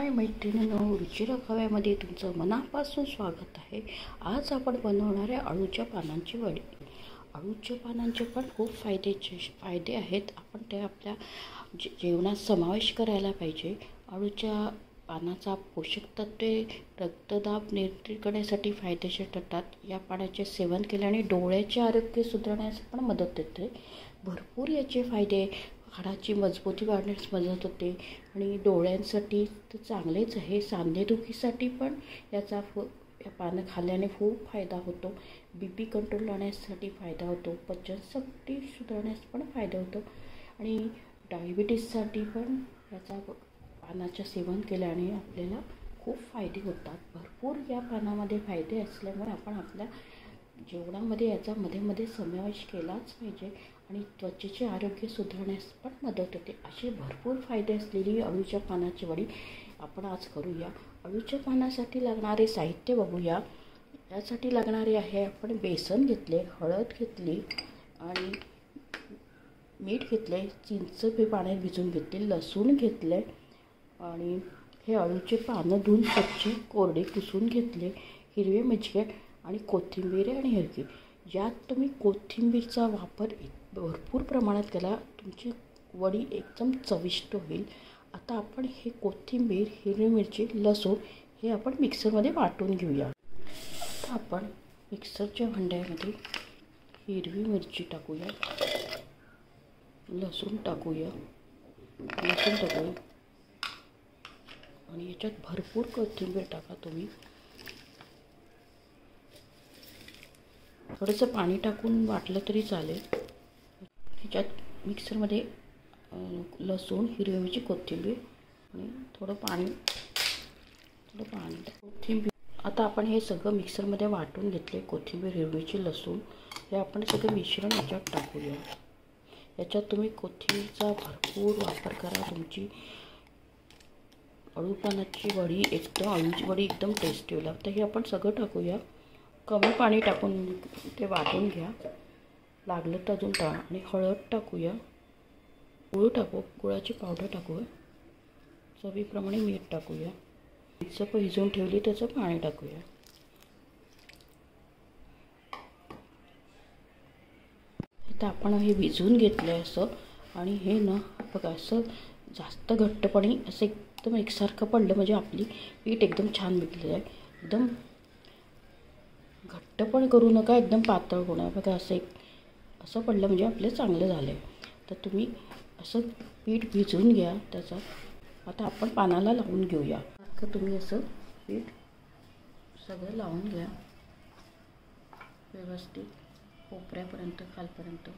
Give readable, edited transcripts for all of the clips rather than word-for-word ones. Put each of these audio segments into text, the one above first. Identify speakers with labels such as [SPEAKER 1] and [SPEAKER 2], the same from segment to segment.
[SPEAKER 1] हाय मैत्रिणींनो, रुचिरा खव्यामध्ये तुमचं मनापासून स्वागत आहे। आज आपण बनवणार आहे अळूच्या पानांची वडी। अळूच्या पानांचे पण खूप फायदे आहेत। आपण ते आपल्या जेवणात समावेश करायला पाहिजे। अळूच्या पानाचा पोषक तत्त्वे रक्तदाब नियंत्रित करण्यासाठी फायदेशीर ठरतात। या पानाचे सेवन केल्याने डोळ्याचे आरोग्य सुधारण्यास पण मदत होते। भरपूर याचे फायदे, हाडाची मजबूती वाढण्यास मदत होते आणि डोळ्यांसाठी तर चांगलेच आहे। सांधेदुखीसाठी पण या पानं खाल्ल्याने खूप फायदा होतो। बीपी कंट्रोल राहण्यासाठी फायदा होतो, पचनशक्ती सुधारण्यास पण फायदा होतो आणि डायबिटीजसाठी पण याचा पानाचे सेवन केल्याने आपल्याला खूप फायदे होतात। भरपूर या पानामध्ये फायदे असल्यामुळे आपण आपल्या जेवणामध्ये याचा मध्ये समावेश केलाच पाहिजे आणि त्वचेचे आरोग्य सुधारण्यास पण मदत होते। असे भरपूर फायदे असलेली अळूच्या पानाची वडी आपण आज करूया। अळूच्या पानासाठी लागणारे साहित्य बघूया। यासाठी लागणारे आहे, आपण बेसन घेतले, हळद घेतली आणि मीठ घेतले, चिंच पाण्यात भिजवून घेतली, लसूण घेतले आणि हे अळूचे पानं धुवून स्वच्छ कोरडे पुसून घेतले, हिरवे मिरची आणि कोथिंबीर आणि हलकी। यात तुम्ही कोथिंबीरचा वापर भरपूर प्रमाणात केला, तुमची वडी एकदम चविष्ट होईल। आता आपण हे कोथिंबीर, हिरवी मिरची, लसूण हे आपण मिक्सरमध्ये वाटून घेऊया। आता आपण मिक्सरच्या भांड्यामध्ये हिरवी मिरची टाकूया, लसूण टाकूया आणि याच्यात भरपूर कोथिंबीर टाका। तुम्ही थोडंसं पाणी टाकून वाटलं तरी चालेल। ह्याच्यात मिक्सरमध्ये लसूण, हिरवी मिरची, कोथिंबीर आणि थोडं पाणी कोथिंबीर। आता आपण हे सगळं मिक्सरमध्ये वाटून घेतले, कोथिंबीर, हिरवी मिरची, लसूण हे आपण सगळं मिश्रण याच्यात टाकूया। याच्यात तुम्ही कोथिंबीरचा भरपूर वापर करा। तुमची अळूची वडी एकदम टेस्टी होईल। तर हे आपण सगळं टाकूया, कमी पाणी टाकून ते वाटून घ्या, लागलं तर अजून टाका आणि हळद टाकूया, गूळ टाकू, गुळाची पावडर टाकूया, चवीप्रमाणे मीठ टाकूया, चिंच भिजवून ठेवली त्याचं पाणी टाकूया। आता आपण हे भिजवून घेतलं आहे असं आणि हे ना बघा असं जास्त घट्टपणी असं एकदम एकसारखं पडलं म्हणजे आपली पीठ एकदम छान भिजलेलं आहे। एकदम घट्ट पण करू नका, एकदम पातळ होणार बघा, असं पडलं म्हणजे आपलं चांगलं झालं आहे। तर तुम्ही असं पीठ भिजवून घ्या त्याचं। आता आपण पानाला लावून घेऊया। सारखं तुम्ही असं पीठ सगळं लावून घ्या व्यवस्थित, कोपऱ्यापर्यंत, खालपर्यंत।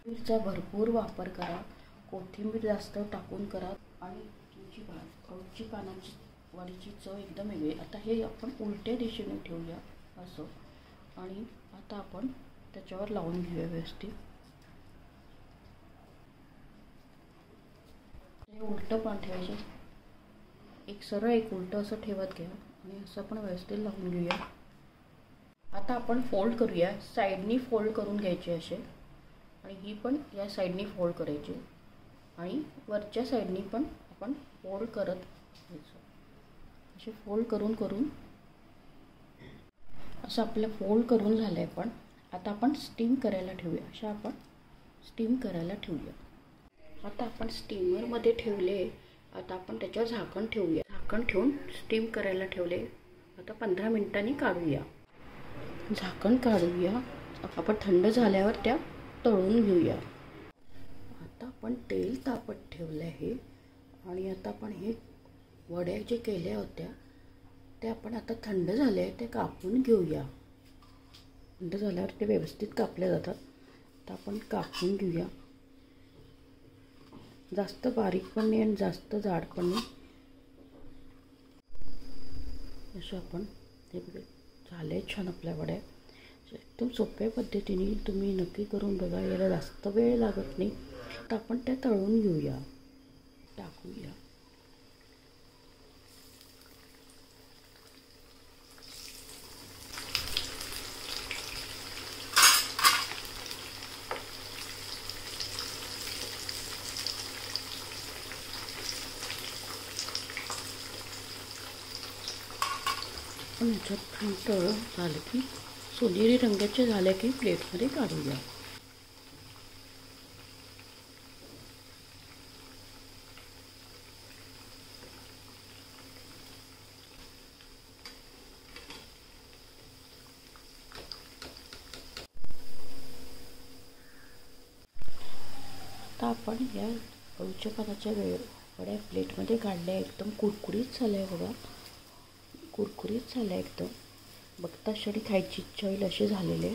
[SPEAKER 1] पीठचा भरपूर वापर करा, कोथिंबीर जास्त टाकून करा आणि तुमची अळूची पानाची वडीची चव एकदम वेगळी। आता हे आपण उलट्या दिशेने ठेवूया असं आणि आता आपण त्याच्यावर लावून घेऊया व्यवस्थित। हे उलटं पान ठेवायचं, एक सरळ एक उलटं असं ठेवत घ्या आणि असं आपण व्यवस्थित लावून घेऊया। आता आपण फोल्ड करूया, साईडनी फोल्ड करून घ्यायचे असे आणि ही पण या साईडनी फोल्ड करायची आणि वरच्या साईडनी पण आपण फोल्ड करत घ्यायचं। असे फोल्ड करून असं आपलं फोल्ड करून झालं आहे। पण आता आपण स्टीम करायला ठेवूया, अशा आपण स्टीम करायला ठेवूया। आता आपण स्टीमरमध्ये ठेवले, आता आपण त्याच्यावर झाकण ठेवूया। झाकण ठेवून स्टीम करायला ठेवले, आता 15 मिनिटांनी काढूया। झाकण काढूया, आपण थंड झाल्यावर त्या तळून घेऊया। आता आपण तेल तापत ठेवलं आहे आणि आता आपण हे वड्या जे केल्या होत्या ते आपण आता थंड झाले आहे ते कापून घेऊया। थंड झाल्यावर ते व्यवस्थित कापले जातात, तर आपण कापून घेऊया। जास्त बारीक पण नाही आणि जास्त जाड पण नाही, असं आपण हे झाले छान आपल्या वड्या। एकदम सोप्या पद्धतीने तुम्ही नक्की करून बघा, याला जास्त वेळ लागत नाही। तर आपण त्या तळून घेऊया, टाकूया। आपण ह्याच्यात छान तळून झालं की सोनेरी रंगाचे झाले की प्लेटमध्ये काढूया. आता आपण या अळूच्या पानाच्या वड्या प्लेटमध्ये काढल्या. एकदम कुरकुरीत झाल्या आहे बघा, कुरकुरीत झाल्या एकदम. बघता क्षणी खायची इच्छा होईल असे झालेले.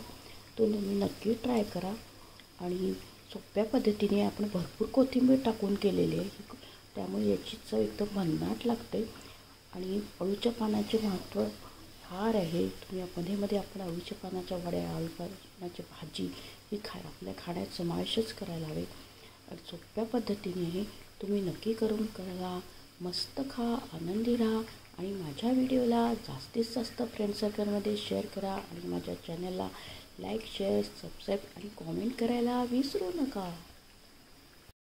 [SPEAKER 1] तो तुम्ही नक्की ट्राय करा. आणि सोप्या पद्धतीने आपण भरपूर कोथिंबीर टाकून केलेली आहे, त्यामुळे याची चव एकदम भन्नाट लागते. आणि अळूच्या पानाचे महत्त्व फार आहे. तुम्ही मध्ये आपण अळूच्या पानाच्या वड्या, अळू पानाची भाजी ही आपल्या खाण्यात समावेशच करायला हवे. आणि सोप्या पद्धतीने हे तुम्ही नक्की करून करा. मस्त खा, आनंदी राहा. आणि माझ्या व्हिडिओला जास्तीत जास्त फ्रेंड सर्कलमध्ये शेअर करा. आणि माझ्या चॅनलला लाईक, शेअर, सबस्क्राईब आणि कॉमेंट करायला विसरू नका.